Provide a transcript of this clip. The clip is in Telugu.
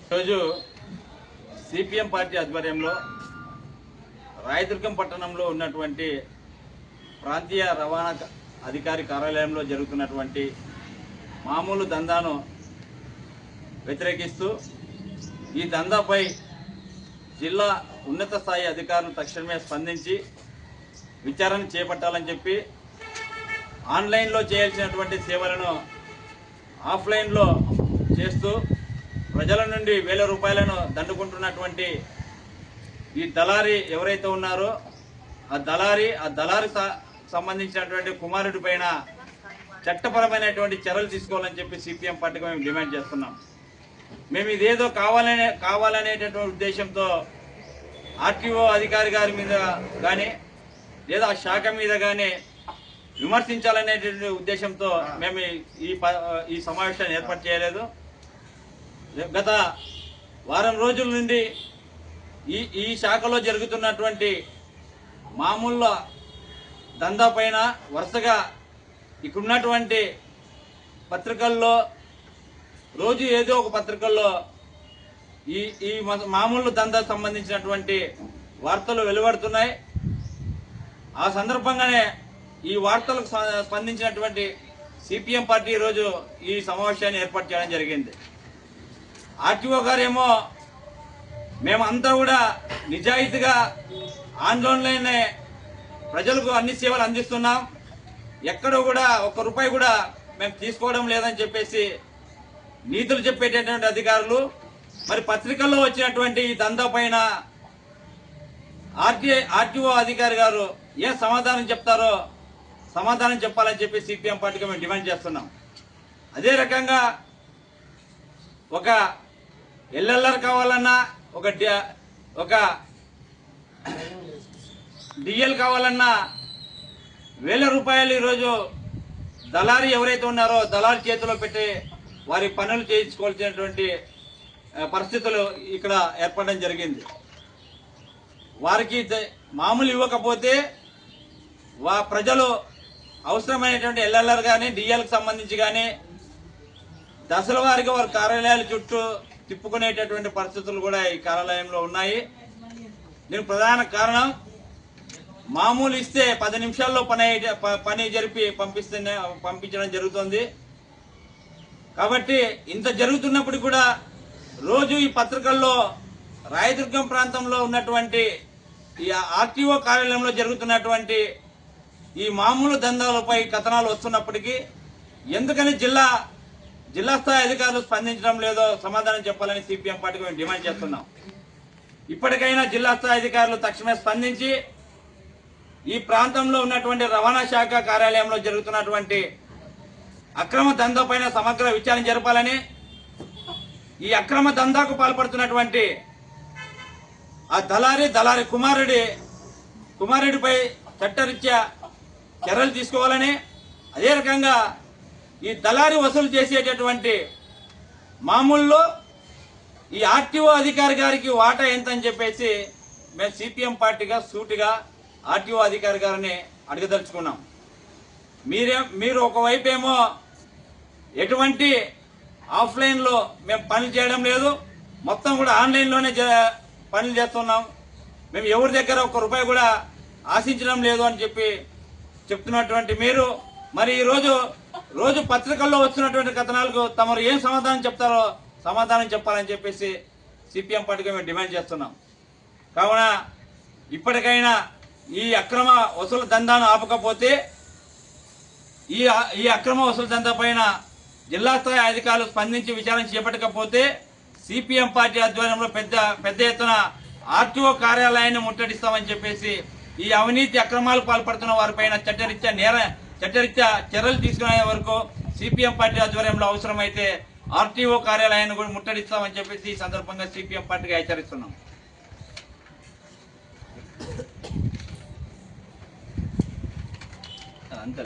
ఈరోజు సిపిఎం పార్టీ ఆధ్వర్యంలో రాయదుర్గం పట్టణంలో ఉన్నటువంటి ప్రాంతీయ రవాణా అధికారి కార్యాలయంలో జరుగుతున్నటువంటి మామూలు దందాను వ్యతిరేకిస్తూ ఈ దందాపై జిల్లా ఉన్నత స్థాయి అధికారులు తక్షణమే స్పందించి విచారణ చేపట్టాలని చెప్పి ఆన్లైన్లో చేయాల్సినటువంటి సేవలను ఆఫ్లైన్లో చేస్తూ ప్రజల నుండి వేల రూపాయలను దండుకుంటున్నటువంటి ఈ దళారీ ఎవరైతే ఉన్నారో ఆ దళారీ సంబంధించినటువంటి కుమారుడి పైన చట్టపరమైనటువంటి చర్యలు తీసుకోవాలని చెప్పి సిపిఎం పార్టీకి మేము డిమాండ్ చేస్తున్నాం. మేము ఇదేదో కావాలనేటటువంటి ఉద్దేశంతో ఆర్టీఓ అధికారి గారి మీద కానీ లేదా ఆ శాఖ మీద కానీ విమర్శించాలనేటువంటి ఉద్దేశంతో మేము ఈ సమావేశాన్ని ఏర్పాటు చేయలేదు. గత వారం రోజుల నుండి ఈ శాఖలో జరుగుతున్నటువంటి మామూలు దందా పైన వరుసగా ఇక్కడున్నటువంటి పత్రికల్లో రోజు ఏదో ఒక పత్రికల్లో ఈ మామూలు దందా సంబంధించినటువంటి వార్తలు వెలువడుతున్నాయి. ఆ సందర్భంగానే ఈ వార్తలకు స్పందించినటువంటి సిపిఎం పార్టీ ఈరోజు ఈ సమావేశాన్ని ఏర్పాటు చేయడం జరిగింది. ఆర్టీఓ గారేమో మేమంతా కూడా నిజాయితీగా ఆందోళనలోనే ప్రజలకు అన్ని సేవలు అందిస్తున్నాం, ఎక్కడో కూడా ఒక్క రూపాయి కూడా మేము తీసుకోవడం లేదని చెప్పేసి నీతులు చెప్పేటటువంటి అధికారులు మరి పత్రికల్లో వచ్చినటువంటి ఈ దందా పైన ఆర్టీఓ అధికారి గారు ఏం సమాధానం చెప్తారో సమాధానం చెప్పాలని చెప్పి సిపిఎం పార్టీకి మేము డిమాండ్ చేస్తున్నాం. అదే రకంగా ఒక ఎల్ఎల్ఆర్ కావాలన్నా ఒక డిఎల్ కావాలన్నా వేల రూపాయలు ఈరోజు దళారీ ఎవరైతే ఉన్నారో దళారీ చేతిలో పెట్టి వారి పనులు చేయించుకోవాల్సినటువంటి పరిస్థితులు ఇక్కడ ఏర్పడడం జరిగింది. వారికి మామూలు ఇవ్వకపోతే ప్రజలు అవసరమైనటువంటి ఎల్ఎల్ఆర్ కానీ డిఎల్కి సంబంధించి కానీ దశల వారిగా వారి కార్యాలయాల చుట్టూ తిప్పుకునేటటువంటి పరిస్థితులు కూడా ఈ కార్యాలయంలో ఉన్నాయి. దీనికి ప్రధాన కారణం మామూలు ఇస్తే 10 నిమిషాల్లో పని జరిపి పంపించడం జరుగుతుంది. కాబట్టి ఇంత జరుగుతున్నప్పుడు కూడా రోజు ఈ పత్రికల్లో రాయదుర్గం ప్రాంతంలో ఉన్నటువంటి ఈ ఆర్టీఓ కార్యాలయంలో జరుగుతున్నటువంటి ఈ మామూలు దందాలపై కథనాలు వస్తున్నప్పటికీ ఎందుకని జిల్లా స్థాయి అధికారులు స్పందించడం లేదో సమాధానం చెప్పాలని సిపిఎం పార్టీకి మేము డిమాండ్ చేస్తున్నాం. ఇప్పటికైనా జిల్లా స్థాయి అధికారులు తక్షణమే స్పందించి ఈ ప్రాంతంలో ఉన్నటువంటి రవాణా శాఖ కార్యాలయంలో జరుగుతున్నటువంటి అక్రమ దందా పైన సమగ్ర విచారణ జరపాలని, ఈ అక్రమ దందాకు పాల్పడుతున్నటువంటి ఆ దళారీ కుమారుడిపై చట్టరీత్యా చర్యలు తీసుకోవాలని, అదే రకంగా ఈ దళారీ వసూలు చేసేటటువంటి మామూల్లో ఈ ఆర్టీఓ అధికారి గారికి వాటా ఎంత అని చెప్పేసి మేము సిపిఎం పార్టీగా సూటిగా ఆర్టీఓ అధికారి గారిని అడగదలుచుకున్నాం. మీరు ఒకవైపు ఏమో ఎటువంటి ఆఫ్లైన్లో మేము పనులు చేయడం లేదు, మొత్తం కూడా ఆన్లైన్లోనే పనులు చేస్తున్నాం, మేము ఎవరి దగ్గర ఒక్క రూపాయి కూడా ఆశించడం లేదు అని చెప్పి చెప్తున్నటువంటి మీరు మరి రోజు పత్రికల్లో వస్తున్నటువంటి కథనాలకు తమరు ఏం సమాధానం చెప్తారో సమాధానం చెప్పాలని చెప్పేసి సిపిఎం పార్టీగా మేము డిమాండ్ చేస్తున్నాం. కావున ఇప్పటికైనా ఈ అక్రమ వసూలు దందాను ఆపకపోతే ఈ అక్రమ వసూలు దందా పైన జిల్లా స్థాయి అధికారులు స్పందించి విచారణ చేపట్టకపోతే సిపిఎం పార్టీ ఆధ్వర్యంలో పెద్ద ఎత్తున ఆర్టీఓ కార్యాలయాన్ని ముట్టడిస్తామని చెప్పేసి ఈ అవినీతి అక్రమాలు పాల్పడుతున్న వారిపైన చట్టరీత్యా చర్యలు తీసుకునే వరకు సిపిఎం పార్టీ ఆధ్వర్యంలో అవసరమైతే ఆర్టీఓ కార్యాలయాన్ని కూడా ముట్టడిస్తామని చెప్పేసి ఈ సందర్భంగా సిపిఎం పార్టీగా హెచ్చరిస్తున్నాం.